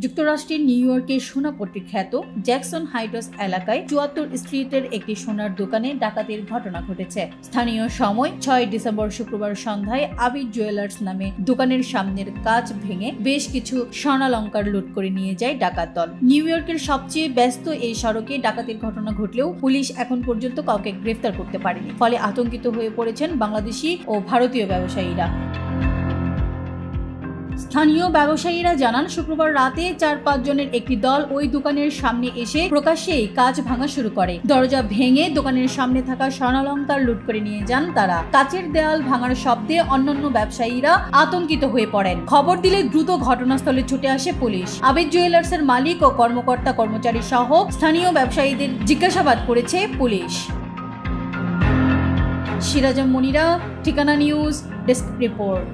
যুক্তরাষ্ট্রের নিউ ইয়র্কের সোনাপট্টি খ্যাত জ্যাকসন হাইটস এলাকায় ৭৪ স্ট্রিটের একটি সোনার দোকানে ডাকাতির ঘটনা ঘটেছে। স্থানীয় সময় ৬ ডিসেম্বর শুক্রবার সন্ধ্যায় আবির জুয়েলার্স নামে দোকানের সামনের কাচ ভেঙে বেশ কিছু স্বর্ণালংকার লুট করে নিয়ে যায় ডাকাত দল। নিউ ইয়র্কের সবচেয়ে ব্যস্ত এই সড়কে ডাকাতির ঘটনা ঘটলেও পুলিশ এখন পর্যন্ত কাউকে গ্রেফতার করতে পারেনি। ফলে আতঙ্কিত হয়ে পড়েছেন বাংলাদেশি ও ভারতীয় ব্যবসায়ীরা। স্থানীয় ব্যবসায়ীরা জানান, শুক্রবার রাতে ৪-৫ জনের একটি দল ওই দোকানের সামনে এসে প্রকাশ্যেই কাচ ভাঙা শুরু করে। দরজা ভেঙে দোকানের সামনে থাকা স্বর্ণালংকার লুট করে নিয়ে যান তারা। কাচের দেয়াল ভাঙার শব্দে অন্যান্য ব্যবসায়ীরা আতঙ্কিত হয়ে পড়েন। খবর দিলে দ্রুত ঘটনাস্থলে ছুটে আসে পুলিশ। আবির জুয়েলার্সের মালিক ও কর্মচারী সহ স্থানীয় ব্যবসায়ীদের জিজ্ঞাসাবাদ করেছে পুলিশ। সিরাজ মনিরা, ঠিকানা নিউজ, ডেস্ক রিপোর্ট।